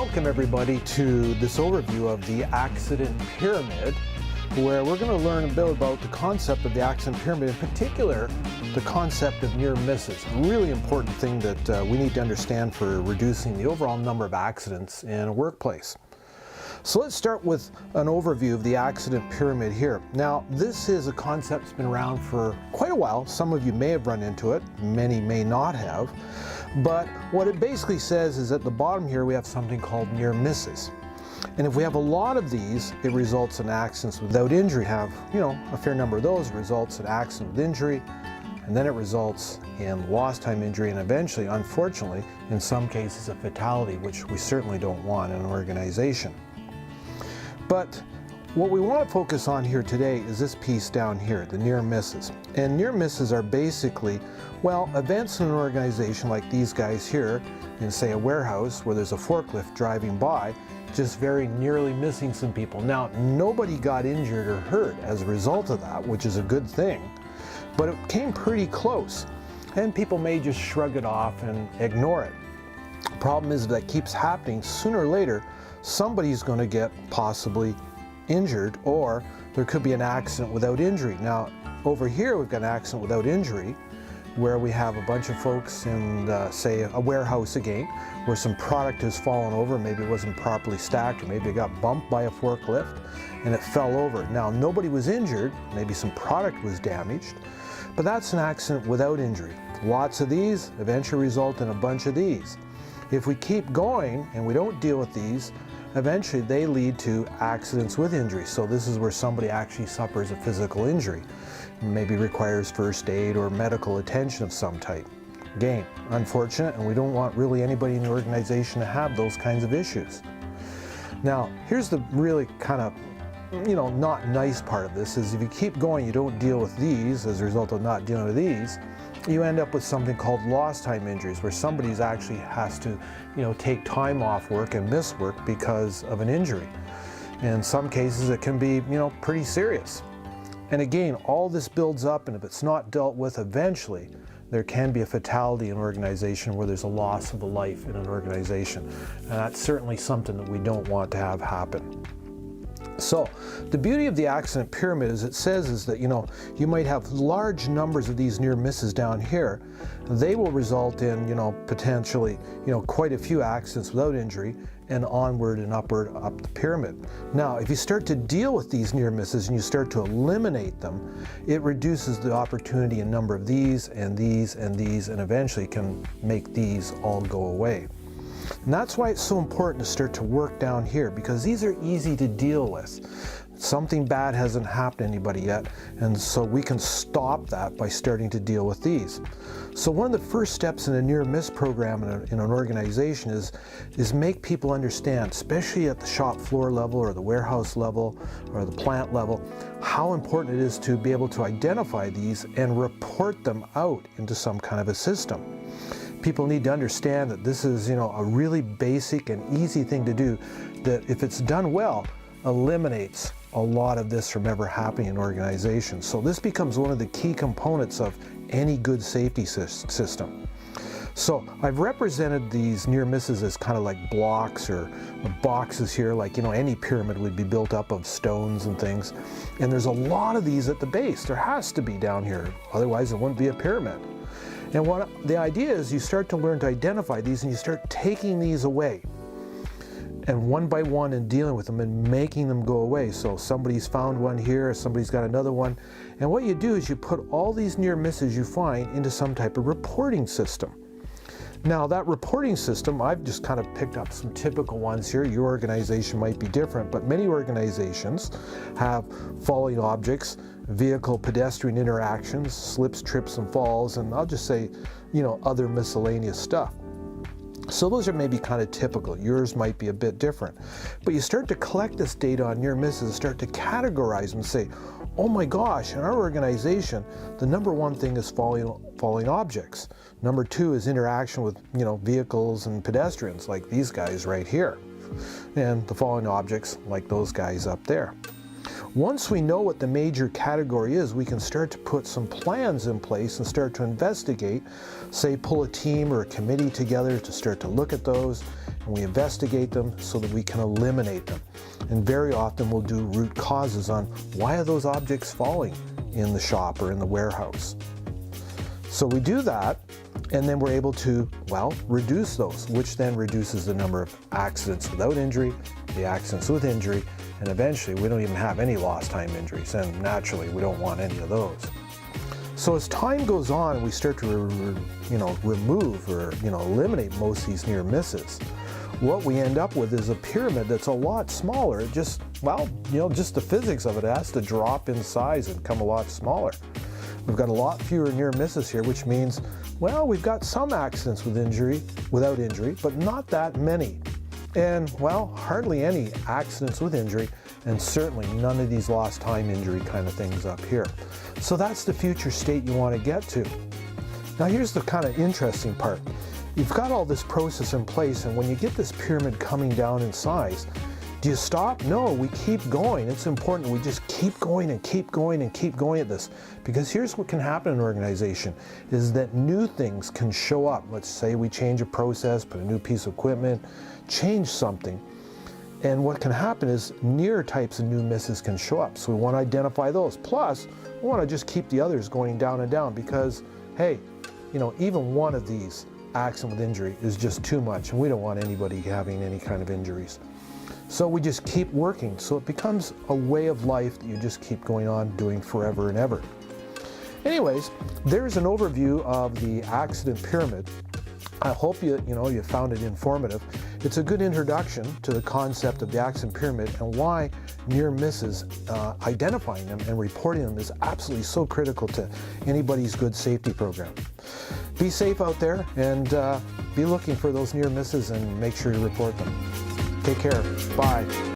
Welcome everybody to this overview of the accident pyramid, where we're going to learn a bit about the concept of the accident pyramid, in particular the concept of near misses. A really important thing that we need to understand for reducing the overall number of accidents in a workplace. So let's start with an overview of the accident pyramid here. Now, this is a concept that's been around for quite a while. Some of you may have run into it, many may not have. But what it basically says is at the bottom here we have something called near misses. And if we have a lot of these, it results in accidents without injury. Have, a fair number of those, it results in accident with injury, and then it results in lost time injury, and eventually, unfortunately, in some cases, a fatality, which we certainly don't want in an organization. But what we want to focus on here today is this piece down here, the near misses. And near misses are basically, well, events in an organization like these guys here, in say a warehouse where there's a forklift driving by, just very nearly missing some people. Now, nobody got injured or hurt as a result of that, which is a good thing, but it came pretty close. And people may just shrug it off and ignore it. The problem is that keeps happening. Sooner or later, somebody's going to get possibly injured, or there could be an accident without injury. Now, over here we've got an accident without injury where we have a bunch of folks in, say, a warehouse again, where some product has fallen over, maybe it wasn't properly stacked, or maybe it got bumped by a forklift and it fell over. Now, nobody was injured, maybe some product was damaged, but that's an accident without injury. Lots of these eventually result in a bunch of these. If we keep going and we don't deal with these, eventually they lead to accidents with injury. So this is where somebody actually suffers a physical injury, maybe requires first aid or medical attention of some type. Again, unfortunate, and we don't want really anybody in the organization to have those kinds of issues. Now, here's the really kind of, not nice part of this, is if you keep going, you don't deal with these as a result of not dealing with these, you end up with something called lost time injuries, where somebody's actually has to, take time off work and miss work because of an injury. In some cases, it can be, pretty serious. And again, all this builds up, and if it's not dealt with eventually, there can be a fatality in an organization where there's a loss of a life in an organization. And that's certainly something that we don't want to have happen. So the beauty of the accident pyramid, as it says, is that you might have large numbers of these near misses down here. They will result in potentially quite a few accidents without injury, and onward and upward up the pyramid. Now, if you start to deal with these near misses and you start to eliminate them, it reduces the opportunity and number of these and these and these, and eventually can make these all go away. And that's why it's so important to start to work down here, because these are easy to deal with. Something bad hasn't happened to anybody yet, and so we can stop that by starting to deal with these. So one of the first steps in a near miss program in an organization is make people understand, especially at the shop floor level or the warehouse level or the plant level, how important it is to be able to identify these and report them out into some kind of a system. People need to understand that this is, a really basic and easy thing to do, that if it's done well, eliminates a lot of this from ever happening in organizations. So this becomes one of the key components of any good safety system. So I've represented these near misses as kind of like blocks or boxes here, like any pyramid would be built up of stones and things. And there's a lot of these at the base. There has to be down here, otherwise it wouldn't be a pyramid. And what the idea is, you start to learn to identify these and you start taking these away, and one by one, and dealing with them and making them go away. So somebody's found one here, somebody's got another one. And what you do is you put all these near misses you find into some type of reporting system. Now, that reporting system, I've just kind of picked up some typical ones here. Your organization might be different, but many organizations have falling objects, vehicle pedestrian interactions, slips, trips, and falls, and I'll just say, other miscellaneous stuff. So those are maybe kind of typical. Yours might be a bit different. But you start to collect this data on near misses, start to categorize them and say, oh my gosh, in our organization, the number one thing is falling objects. Number two is interaction with, vehicles and pedestrians, like these guys right here. And the falling objects, like those guys up there. Once we know what the major category is, we can start to put some plans in place and start to investigate, say pull a team or a committee together to start to look at those. and we investigate them so that we can eliminate them. And very often we'll do root causes on why are those objects falling in the shop or in the warehouse. So we do that, and then we're able to, well, reduce those, which then reduces the number of accidents without injury, the accidents with injury, and eventually we don't even have any lost time injuries, and naturally we don't want any of those. So as time goes on, we start to remove or eliminate most of these near misses. What we end up with is a pyramid that's a lot smaller. It just, well, just the physics of it has to drop in size and become a lot smaller. We've got a lot fewer near misses here, which means, well, we've got some accidents without injury, but not that many. And, well, hardly any accidents with injury, and certainly none of these lost time injury kind of things up here. So that's the future state you want to get to. Now here's the kind of interesting part. You've got all this process in place, and when you get this pyramid coming down in size, do you stop? No, we keep going. It's important we just keep going and keep going and keep going at this, because here's what can happen in an organization is that new things can show up. Let's say we change a process, put a new piece of equipment, change something. And what can happen is near types of new misses can show up. So we want to identify those. Plus, we want to just keep the others going down and down because, hey, even one of these accident with injury is just too much, and we don't want anybody having any kind of injuries. So we just keep working. So it becomes a way of life that you just keep going on doing forever and ever. Anyways, there's an overview of the accident pyramid. I hope you found it informative. It's a good introduction to the concept of the accident pyramid and why near misses, identifying them and reporting them is absolutely so critical to anybody's good safety program. Be safe out there, and be looking for those near misses and make sure you report them. Take care. Bye.